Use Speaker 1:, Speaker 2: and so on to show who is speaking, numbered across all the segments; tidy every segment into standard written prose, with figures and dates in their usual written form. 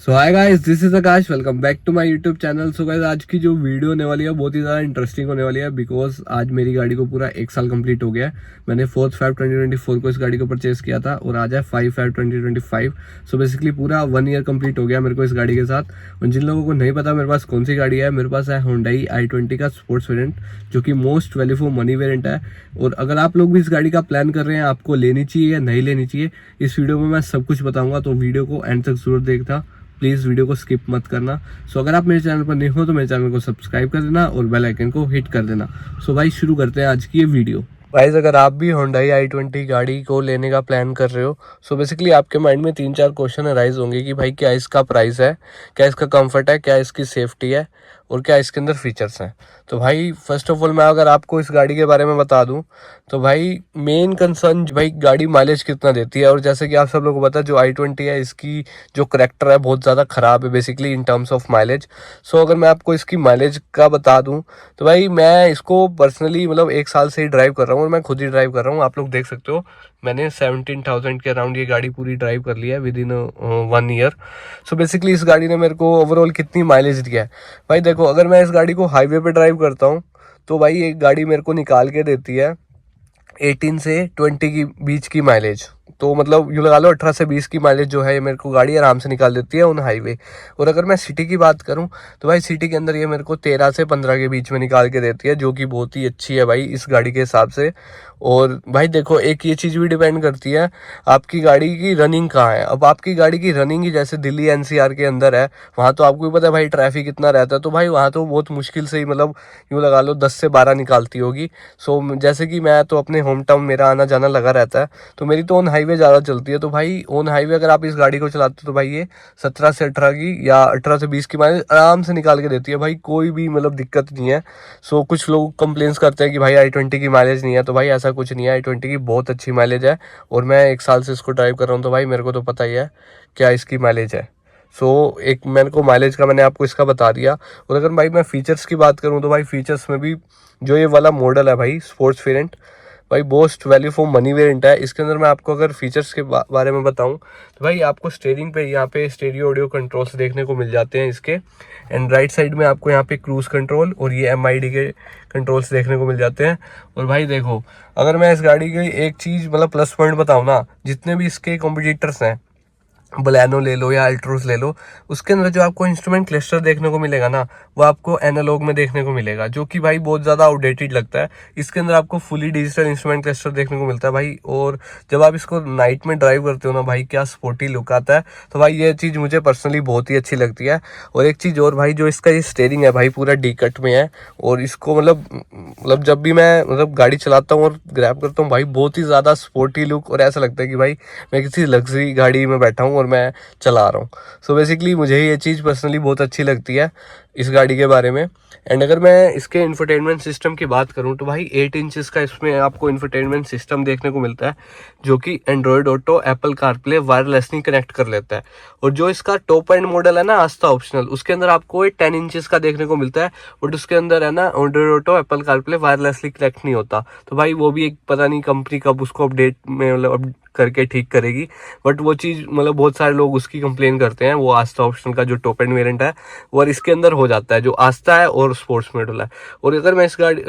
Speaker 1: So hi guys, this is Akash. Welcome back to my YouTube channel. So guys, आज की जो video होने वाली है बहुत ही ज़्यादा इंटरेस्टिंग होने वाली है बिकॉज आज मेरी गाड़ी को पूरा 1 साल कंप्लीट हो गया है। मैंने 4/5/2024 को इस गाड़ी को परचेज किया था और आज है 5/5/2025। सो बेसिकली पूरा 1 ईयर कंप्लीट हो गया मेरे को इस गाड़ी के साथ। और जिन लोगों को नहीं पता मेरे पास कौन सी गाड़ी है, मेरे पास है Hyundai i20 का स्पोर्ट्स वेरिएंट, जो कि most value for money variant है। और अगर आप लोग भी इस गाड़ी का प्लान कर रहे हैं आपको लेनी चाहिए या नहीं लेनी चाहिए, इस वीडियो में मैं सब कुछ बताऊंगा, तो वीडियो को एंड तक जरूर देखना। प्लीज़ वीडियो को स्किप मत करना। सो अगर आप मेरे चैनल पर नए हो तो मेरे चैनल को सब्सक्राइब कर देना और बेल आइकन को हिट कर देना। सो भाई शुरू करते हैं आज की ये वीडियो। गाइस, अगर आप भी Hyundai i20 गाड़ी को लेने का प्लान कर रहे हो, सो बेसिकली आपके माइंड में 3-4 क्वेश्चन अराइज होंगे कि भाई क्या इसका प्राइस है, क्या इसका कंफर्ट है, क्या इसकी सेफ्टी है और क्या इसके अंदर फीचर्स हैं। तो भाई फर्स्ट ऑफ ऑल मैं अगर आपको इस गाड़ी के बारे में बता दूं तो भाई मेन कंसर्न भाई गाड़ी माइलेज कितना देती है। और जैसे कि आप सब लोगों को पता है जो i20 है इसकी जो करेक्टर है बहुत ज़्यादा ख़राब है basically in terms of mileage. So अगर मैं आपको इसकी माइलेज का बता दूं तो भाई मैं इसको पर्सनली मतलब 1 साल से ही ड्राइव कर रहा हूँ और मैं खुद ही ड्राइव कर रहा हूँ। आप लोग देख सकते हो मैंने 17,000 के अराउंड ये गाड़ी पूरी ड्राइव कर ली है with in 1 year. So basically इस गाड़ी ने मेरे को ओवरऑल कितनी माइलेज दिया है भाई देखो, अगर मैं इस गाड़ी को हाईवे पे ड्राइव करता हूँ तो भाई एक गाड़ी मेरे को निकाल के देती है 18 से 20 की बीच की माइलेज। तो मतलब यूँ लगा लो 18 से 20 की माइलेज जो है ये मेरे को गाड़ी आराम से निकाल देती है ऑन हाईवे। और अगर मैं सिटी की बात करूं तो भाई सिटी के अंदर ये मेरे को 13 से 15 के बीच में निकाल के देती है, जो कि बहुत ही अच्छी है भाई इस गाड़ी के हिसाब से। और भाई देखो एक ये चीज़ भी डिपेंड करती है आपकी गाड़ी की रनिंग कहाँ है। अब आपकी गाड़ी की रनिंग ही जैसे दिल्ली एनसीआर के अंदर है, वहाँ तो आपको भी पता है भाई ट्रैफिक कितना रहता है, तो भाई वहाँ तो बहुत मुश्किल से ही मतलब यूँ लगा लो 10 से 12 निकालती होगी। सो जैसे कि मैं तो अपने होम टाउन मेरा आना जाना लगा रहता है, तो मेरी तो ऑन हाईवे ज़्यादा चलती है। तो भाई ऑन हाईवे अगर आप इस गाड़ी को चलाते हो तो भाई ये 17 से 18 की या 18 से 20 की माइलेज आराम से निकाल के देती है भाई, कोई भी मतलब दिक्कत नहीं है। सो कुछ लोग कंप्लेंट्स करते हैं कि भाई i20 की माइलेज नहीं है, तो भाई ऐसा कुछ नहीं है, i20 की बहुत अच्छी माइलेज है। और मैं 1 साल से इसको ड्राइव कर रहा हूँ तो भाई मेरे को तो पता ही है क्या इसकी माइलेज है। सो एक मेरे को माइलेज का मैंने आपको इसका बता दिया। और अगर भाई मैं फीचर्स की बात करूँ तो भाई फीचर्स में भी जो ये वाला मॉडल है भाई स्पोर्ट्स वेरिएंट, भाई most value for money variant है। इसके अंदर मैं आपको अगर फीचर्स के बारे में बताऊं तो भाई आपको स्टीयरिंग पे यहाँ पे स्टेरियो ऑडियो कंट्रोल्स देखने को मिल जाते हैं इसके। एंड राइट साइड में आपको यहाँ पे क्रूज कंट्रोल और ये MID के कंट्रोल्स देखने को मिल जाते हैं। और भाई देखो अगर मैं इस गाड़ी की एक चीज़ मतलब प्लस पॉइंट बताऊँ ना, जितने भी इसके कॉम्पिटिटर्स हैं, बलेनो ले लो या अल्ट्रोस ले लो, उसके अंदर जो आपको इंस्ट्रूमेंट क्लस्टर देखने को मिलेगा ना वो आपको एनालॉग में देखने को मिलेगा, जो कि भाई बहुत ज़्यादा आउटडेटेड लगता है। इसके अंदर आपको फुली डिजिटल इंस्ट्रूमेंट क्लस्टर देखने को मिलता है भाई। और जब आप इसको नाइट में ड्राइव करते हो ना भाई क्या स्पोर्टी लुक आता है। तो भाई ये चीज़ मुझे पर्सनली बहुत ही अच्छी लगती है। और एक चीज़ और भाई, जो इसका ये स्टीयरिंग है भाई पूरा डी कट में है। और इसको मतलब जब भी मैं मतलब गाड़ी चलाता हूँ और ग्रैब करता हूँ भाई बहुत ही ज़्यादा स्पोर्टी लुक, और ऐसा लगता है कि भाई मैं किसी लग्जरी गाड़ी में बैठा हूँ और मैं चला रहा हूँ। सो बेसिकली मुझे ये चीज़ पर्सनली बहुत अच्छी लगती है इस गाड़ी के बारे में। एंड अगर मैं इसके इंफोटेनमेंट सिस्टम की बात करूं तो भाई 8 इंचेस का इसमें आपको इंफोटेनमेंट सिस्टम देखने को मिलता है, जो कि Android auto, Apple CarPlay wirelessly connect कर लेता है। और जो इसका टॉप एंड मॉडल है ना आस्था ऑप्शनल, उसके अंदर आपको 10 इंचेस का देखने को मिलता है, बट उसके अंदर है ना Android auto, Apple CarPlay wirelessly connect नहीं होता। तो भाई वो भी एक पता नहीं कंपनी कब उसको अपडेट में मतलब करके ठीक करेगी, बट वो चीज़ मतलब बहुत सारे लोग उसकी कंप्लेन करते हैं। वो आस्था ऑप्शनल का जो टॉप एंड वेरिएंट है वो इसके अंदर हो जाता है, जो आस्था है और स्पोर्ट्स मॉडल है। और अगर मैं इस गाड़ी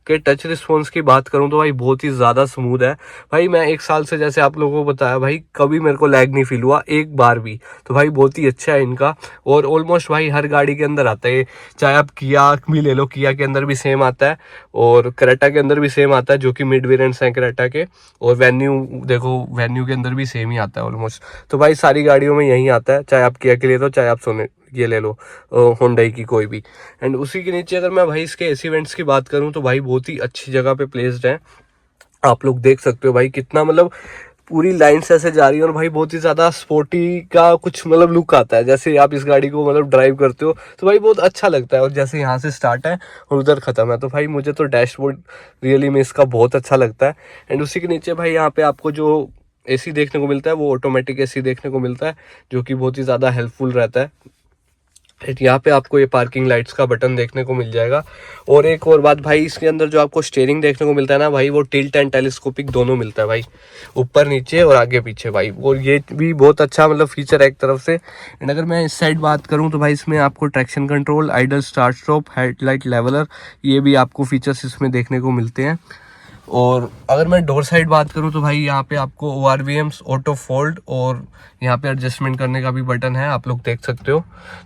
Speaker 1: के टच रिस्पॉन्स की बात करूं तो भाई बहुत ही ज़्यादा स्मूथ है भाई। मैं 1 साल से जैसे आप लोगों को बताया भाई कभी मेरे को लैग नहीं फील हुआ एक बार भी। तो भाई बहुत ही अच्छा है इनका। और ऑलमोस्ट भाई हर गाड़ी के अंदर आता है, चाहे आप किया भी ले लो, किया के अंदर भी सेम आता है और क्रेटा के अंदर भी सेम आता है, जो कि मिड वेरिएंट्स हैं क्रेटा के। और वेन्यू देखो, वेन्यू के अंदर भी सेम ही आता है ऑलमोस्ट। तो भाई सारी गाड़ियों में यही आता है, चाहे आप किया के ले लो चाहे आप सोने ये ले लो Hyundai की कोई भी। एंड उसी के नीचे अगर मैं भाई इसके एसी वेंट्स की बात करूं तो भाई बहुत ही अच्छी जगह पे प्लेस्ड है। आप लोग देख सकते हो भाई कितना मतलब पूरी लाइन से ऐसे जा रही है, और भाई बहुत ही ज़्यादा स्पोर्टी का कुछ मतलब लुक आता है। जैसे आप इस गाड़ी को मतलब ड्राइव करते हो तो भाई बहुत अच्छा लगता है। और जैसे यहाँ से स्टार्ट है और उधर ख़त्म है, तो भाई मुझे तो डैशबोर्ड रियली में इसका बहुत अच्छा लगता है। एंड उसी के नीचे भाई यहाँ पे आपको जो एसी देखने को मिलता है वो ऑटोमेटिक एसी देखने को मिलता है, जो कि बहुत ही ज़्यादा हेल्पफुल रहता है। यहाँ पे आपको ये पार्किंग लाइट्स का बटन देखने को मिल जाएगा। और एक और बात भाई, इसके अंदर जो आपको स्टीयरिंग देखने को मिलता है ना भाई, वो टिल्ट एंड टेलीस्कोपिक दोनों मिलता है भाई, ऊपर नीचे और आगे पीछे भाई। और ये भी बहुत अच्छा मतलब फीचर है एक तरफ से। एंड अगर मैं इस साइड बात करूँ तो भाई इसमें आपको traction control, idol start stop, headlight leveller, ये भी आपको फीचर्स इसमें देखने को मिलते हैं। और अगर मैं डोर साइड बात करूं तो भाई यहाँ पे आपको ORVMs, ऑटो फोल्ड और यहाँ पे एडजस्टमेंट करने का भी बटन है, आप लोग देख सकते हो।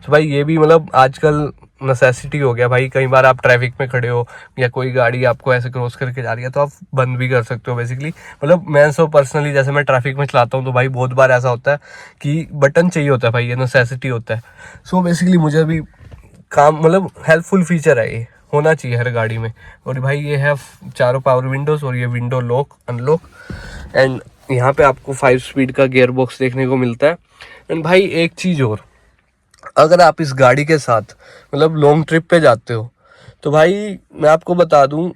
Speaker 1: तो भाई ये भी मतलब आजकल नेसेसिटी हो गया भाई, कई बार आप ट्रैफिक में खड़े हो या कोई गाड़ी आपको ऐसे क्रॉस करके जा रही है तो आप बंद भी कर सकते हो बेसिकली। मतलब मैं सो पर्सनली जैसे मैं ट्रैफिक में चलाता हूँ तो भाई बहुत बार ऐसा होता है कि बटन चाहिए होता है भाई, ये नेसेसिटी होता है। सो बेसिकली मुझे भी काम मतलब हेल्पफुल फीचर है, ये होना चाहिए हर गाड़ी में। और भाई ये है चारों पावर विंडोज और ये विंडो लॉक अनलॉक। एंड यहाँ पे आपको 5 स्पीड का गियर बॉक्स देखने को मिलता है। एंड भाई एक चीज़ और, अगर आप इस गाड़ी के साथ मतलब लॉन्ग ट्रिप पे जाते हो तो भाई मैं आपको बता दूं,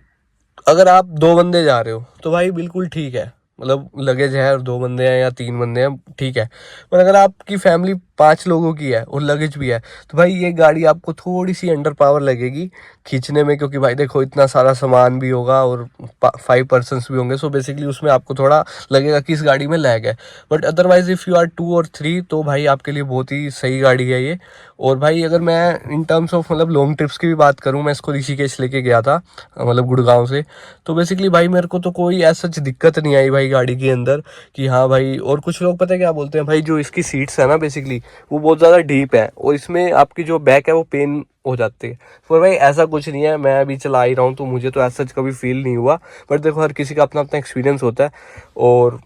Speaker 1: अगर आप 2 बंदे जा रहे हो तो भाई बिल्कुल ठीक है, मतलब लगेज है और 2 बंदे हैं या 3 बंदे हैं ठीक है। पर अगर आपकी फैमिली 5 लोगों की है और लगेज भी है तो भाई ये गाड़ी आपको थोड़ी सी अंडर पावर लगेगी खींचने में, क्योंकि भाई देखो इतना सारा सामान भी होगा और 5 पर्सनस भी होंगे। सो बेसिकली उसमें आपको थोड़ा लगेगा कि इस गाड़ी में लैग है। But otherwise if you are 2 और 3 तो भाई आपके लिए बहुत ही सही गाड़ी है ये। और भाई अगर मैं इन टर्म्स ऑफ मतलब लॉन्ग ट्रिप्स की भी बात करूँ, मैं इसको ऋषिकेश लेके गया था मतलब गुड़गांव से, तो बेसिकली भाई मेरे को तो कोई ऐसा दिक्कत नहीं आई भाई गाड़ी के अंदर कि हाँ भाई। और कुछ लोग पता है क्या बोलते हैं भाई, जो इसकी सीट्स है ना बेसिकली वो बहुत ज़्यादा डीप है और इसमें आपकी जो बैक है वो पेन हो जाती है। पर भाई ऐसा कुछ नहीं है, मैं अभी चला ही रहा हूँ तो मुझे तो ऐसा कभी फील नहीं हुआ। बट देखो हर किसी का अपना अपना एक्सपीरियंस होता है और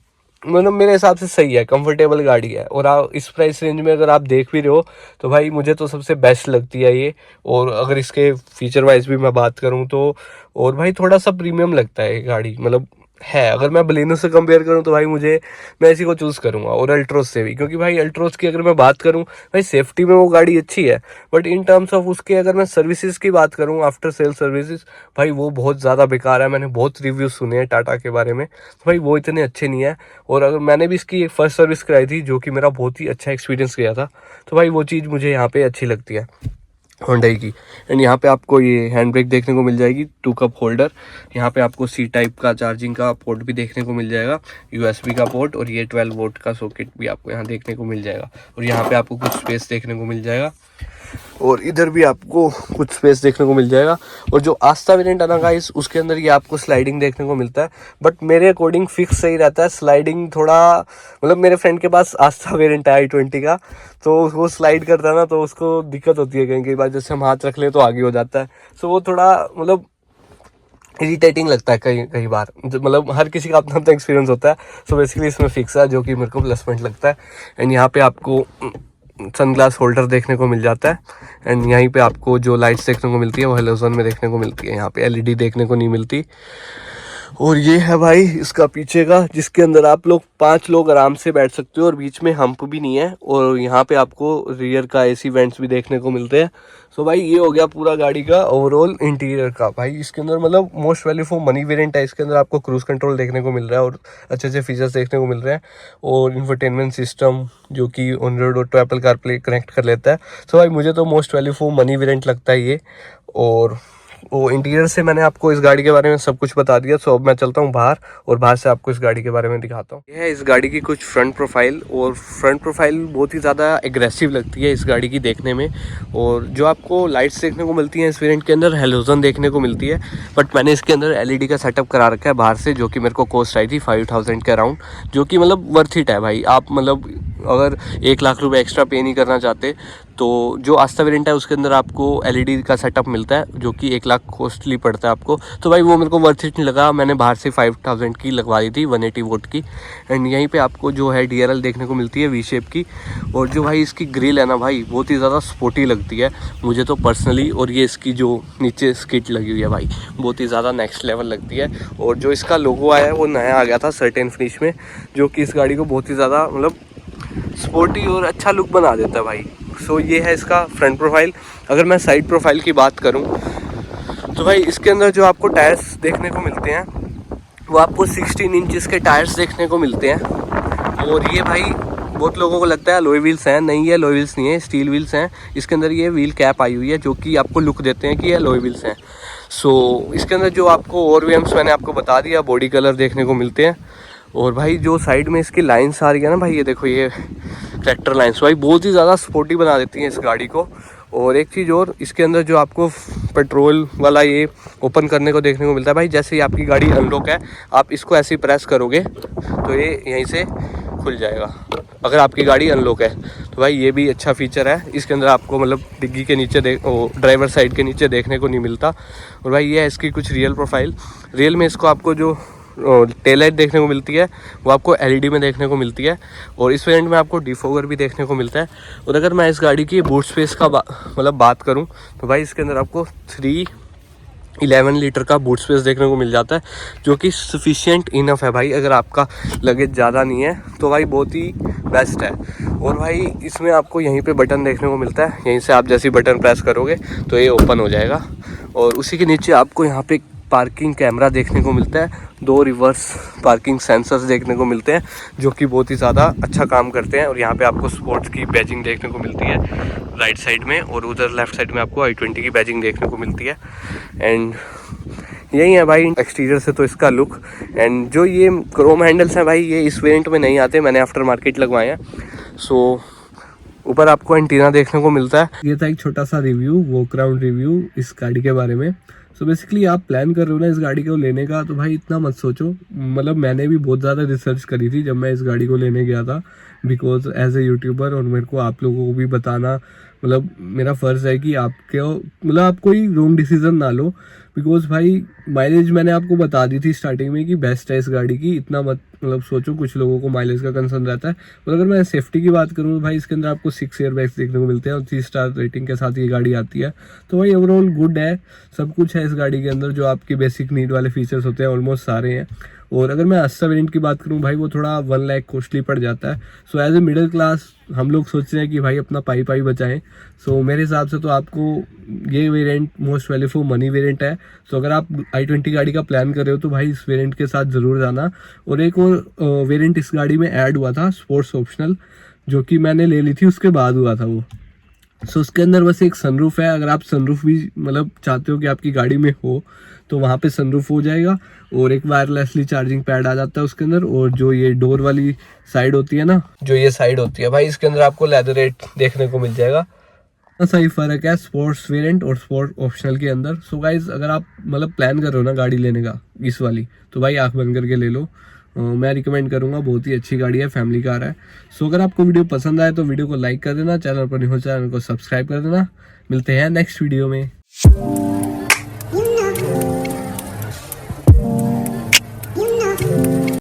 Speaker 1: मतलब मेरे हिसाब से सही है, कंफर्टेबल गाड़ी है। और आप इस प्राइस रेंज में अगर आप देख भी रहे हो तो भाई मुझे तो सबसे बेस्ट लगती है ये। और अगर इसके फीचर वाइज भी मैं बात करूँ तो और भाई थोड़ा सा प्रीमियम लगता है ये गाड़ी, मतलब है। अगर मैं बलेनो से कंपेयर करूं तो भाई मैं इसी को चूज़ करूंगा, और अल्ट्रोज से भी, क्योंकि भाई अल्ट्रोज की अगर मैं बात करूं भाई सेफ्टी में वो गाड़ी अच्छी है। बट इन टर्म्स ऑफ उसके अगर मैं सर्विसेज की बात करूं, आफ्टर सेल सर्विसेज, भाई वो बहुत ज़्यादा बेकार है। मैंने बहुत रिव्यूज़ सुने हैं टाटा के बारे में, तो भाई वो इतने अच्छे नहीं है। और अगर मैंने भी इसकी एक फर्स्ट सर्विस कराई थी जो कि मेरा बहुत ही अच्छा एक्सपीरियंस गया था, तो भाई वो चीज़ मुझे यहाँ पे अच्छी लगती है होंडई की। एंड यहाँ पे आपको ये हैंड ब्रेक देखने को मिल जाएगी, 2 कप होल्डर। यहाँ पे आपको C टाइप का चार्जिंग का पोर्ट भी देखने को मिल जाएगा, USB का पोर्ट, और ये 12 वोल्ट का सॉकेट भी आपको यहाँ देखने को मिल जाएगा। और यहाँ पे आपको कुछ स्पेस देखने को मिल जाएगा और इधर भी आपको कुछ स्पेस देखने को मिल जाएगा। और जो आस्था वेरिएंट है ना गाइस, उसके अंदर ये आपको स्लाइडिंग देखने को मिलता है। बट मेरे अकॉर्डिंग फिक्स सही रहता है, स्लाइडिंग थोड़ा मतलब मेरे फ्रेंड के पास आस्था वेरिएंट है i20 का, तो वो स्लाइड करता है ना तो उसको दिक्कत होती है कहीं कई बार, जैसे हम हाथ रख ले तो आगे हो जाता है। सो वो थोड़ा मतलब इरिटेटिंग लगता है कई बार, मतलब हर किसी का अपना अपना एक्सपीरियंस होता है। सो बेसिकली इसमें फिक्स है जो कि मेरे को प्लस पॉइंट लगता है। एंड यहाँ पे आपको सनग्लास होल्डर देखने को मिल जाता है। एंड यहीं पे आपको जो लाइट्स देखने को मिलती है वो हेलोजन में देखने को मिलती है, यहाँ पे LED देखने को नहीं मिलती। और ये है भाई इसका पीछे का, जिसके अंदर आप लोग 5 लोग आराम से बैठ सकते हो और बीच में हम्प भी नहीं है। और यहाँ पे आपको रियर का AC वेंट्स भी देखने को मिलते हैं। सो भाई ये हो गया पूरा गाड़ी का ओवरऑल इंटीरियर का। भाई इसके अंदर मतलब most value for money variant है, इसके अंदर आपको क्रूज कंट्रोल देखने को मिल रहा है और अच्छे अच्छे फीचर्स देखने को मिल रहे हैं। और इंफोटेनमेंट सिस्टम जो कि ऑन रोड और एप्पल कारप्ले कनेक्ट कर लेता है। सो भाई मुझे तो most value for money variant लगता है ये। और वो इंटीरियर से मैंने आपको इस गाड़ी के बारे में सब कुछ बता दिया। सो अब मैं चलता हूँ बाहर और बाहर से आपको इस गाड़ी के बारे में दिखाता हूँ। यह है इस गाड़ी की कुछ फ्रंट प्रोफाइल, और फ्रंट प्रोफाइल बहुत ही ज़्यादा एग्रेसिव लगती है इस गाड़ी की देखने में। और जो आपको लाइट्स देखने को मिलती हैं इस वेरिएंट के अंदर, हेलोजन देखने को मिलती है। बट मैंने इसके अंदर LED का सेटअप करा रखा है बाहर से, जो कि मेरे को कॉस्ट आई थी 5000 के अराउंड, जो कि मतलब वर्थ इट है भाई। आप मतलब अगर 1 लाख रुपए एक्स्ट्रा पे नहीं करना चाहते तो जो आस्था वेरिएंट है उसके अंदर आपको LED का सेटअप मिलता है जो कि 1 लाख कॉस्टली पड़ता है आपको। तो भाई वो मेरे को वर्थ इट नहीं लगा, मैंने बाहर से 5000 की लगवा दी थी 180 वोल्ट की। एंड यहीं पे आपको जो है DRL देखने को मिलती है V शेप की। और जो भाई इसकी ग्रिल है ना भाई बहुत ही ज़्यादा स्पोर्टी लगती है मुझे तो पर्सनली। और ये इसकी जो नीचे स्किट लगी हुई है भाई बहुत ही ज़्यादा नेक्स्ट लेवल लगती है। और जो इसका लोगो आया है वो नया आ गया था सर्टेन फिनिश में, जो कि इस गाड़ी को बहुत ही ज़्यादा मतलब स्पोर्टी और अच्छा लुक बना देता है भाई। सो ये है इसका फ्रंट प्रोफाइल। अगर मैं साइड प्रोफाइल की बात करूं तो भाई इसके अंदर जो आपको टायर्स देखने को मिलते हैं वो आपको 16 इंचेस के टायर्स देखने को मिलते हैं। और ये भाई बहुत लोगों को लगता है अलॉय व्हील्स हैं, नहीं है अलॉय व्हील्स नहीं है, स्टील व्हील्स हैं। इसके अंदर ये व्हील कैप आई हुई है जो कि आपको लुक देते हैं कि ये अलॉय व्हील्स हैं। सो इसके अंदर जो आपको और वीएम्स मैंने आपको बता दिया, बॉडी कलर देखने को मिलते हैं। और भाई जो साइड में इसकी लाइन्स आ रही है ना भाई, ये देखो ये ट्रैक्टर लाइन्स भाई बहुत ही ज़्यादा स्पोर्टी बना देती हैं इस गाड़ी को। और एक चीज़ और, इसके अंदर जो आपको पेट्रोल वाला ये ओपन करने को देखने को मिलता है भाई। जैसे ही आपकी गाड़ी अनलॉक है, आप इसको ऐसे ही प्रेस करोगे तो ये यहीं से खुल जाएगा अगर आपकी गाड़ी अनलॉक है तो भाई ये भी अच्छा फीचर है। इसके अंदर आपको मतलब डिग्गी के नीचे ड्राइवर साइड के नीचे देखने को नहीं मिलता। और भाई ये है इसकी कुछ रियल प्रोफाइल। रियल में इसको आपको जो टेल लाइट देखने को मिलती है वो आपको एलईडी में देखने को मिलती है। और इस वेरिएंट में आपको डिफोगर भी देखने को मिलता है। और अगर मैं इस गाड़ी की बूट स्पेस का मतलब बात करूं तो भाई इसके अंदर आपको 311 लीटर का बूट स्पेस देखने को मिल जाता है, जो कि सफिशिएंट इनफ है भाई। अगर आपका लगेज ज़्यादा नहीं है तो भाई बहुत ही बेस्ट है। और भाई इसमें आपको यहीं पे बटन देखने को मिलता है, यहीं से आप जैसे बटन प्रेस करोगे तो ये ओपन हो जाएगा। और उसी के नीचे आपको यहाँ पे पार्किंग कैमरा देखने को मिलता है, 2 रिवर्स पार्किंग सेंसर्स देखने को मिलते हैं जो कि बहुत ही ज़्यादा अच्छा काम करते हैं। और यहाँ पे आपको स्पोर्ट्स की बैजिंग देखने को मिलती है राइट साइड में, और उधर लेफ्ट साइड में आपको i20 की बैजिंग देखने को मिलती है। एंड यही है भाई एक्सटीरियर से तो इसका लुक। एंड जो ये क्रोम हैंडल्स हैं भाई, ये इस वेरिएंट में नहीं आते, मैंने आफ्टर मार्केट लगवाए हैं। सो ऊपर आपको एंटीना देखने को मिलता है। ये था एक छोटा सा रिव्यू, वॉक अराउंड रिव्यू इस गाड़ी के बारे में। सो बेसिकली आप प्लान कर रहे हो ना इस गाड़ी को लेने का, तो भाई इतना मत सोचो। मतलब मैंने भी बहुत ज़्यादा रिसर्च करी थी जब मैं इस गाड़ी को लेने गया था, बिकॉज एज ए यूट्यूबर और मेरे को आप लोगों को भी बताना मतलब मेरा फ़र्ज़ है कि आपके मतलब आप कोई रॉन्ग डिसीज़न ना लो। बिकॉज भाई माइलेज मैंने आपको बता दी थी स्टार्टिंग में कि बेस्ट है इस गाड़ी की, इतना मत मतलब सोचो। कुछ लोगों को माइलेज का कंसर्न रहता है। और अगर मैं सेफ्टी की बात करूँ तो भाई इसके अंदर आपको 6 एयर बैग्स देखने को मिलते हैं और 3 स्टार रेटिंग के साथ ये गाड़ी आती है। तो भाई ओवरऑल गुड है, सब कुछ है इस गाड़ी के अंदर। जो आपकी बेसिक नीड वाले फीचर्स होते हैं ऑलमोस्ट सारे हैं। और अगर मैं अस्सा वेरिएंट की बात करूं भाई, वो थोड़ा 1 लाख कॉस्टली पड़ जाता है। So as a middle class हम लोग सोच रहे हैं कि भाई अपना पाई बचाएं। सो मेरे हिसाब से तो आपको ये variant most value for money variant है। सो अगर आप i20 गाड़ी का प्लान कर रहे हो तो भाई इस वेरिएंट के साथ ज़रूर जाना। और एक और वेरिएंट इस गाड़ी में ऐड हुआ था, स्पोर्ट्स ऑप्शनल, जो कि मैंने ले ली थी उसके बाद हुआ था वो। सो उसके अंदर बस एक सनरूफ है। अगर आप सनरूफ भी मतलब चाहते हो कि आपकी गाड़ी में हो तो वहाँ पे सनरूफ हो जाएगा। और एक वायरलेसली चार्जिंग पैड आ जाता है उसके अंदर। और जो ये डोर वाली साइड होती है ना, जो ये साइड होती है भाई, इसके अंदर आपको लेदरेट देखने को मिल जाएगा। सही फर्क है स्पोर्ट्स वेरिएंट और स्पोर्ट ऑप्शनल के अंदर। सो गाइज अगर आप मतलब प्लान कर रहे हो ना गाड़ी लेने का इस वाली, तो भाई आंख बंद करके ले लो। मैं रिकमेंड करूंगा, बहुत ही अच्छी गाड़ी है, फैमिली कार है। सो अगर आपको वीडियो पसंद आए तो वीडियो को लाइक कर देना, चैनल पर नहीं हो चैनल को सब्सक्राइब कर देना। मिलते हैं नेक्स्ट वीडियो में।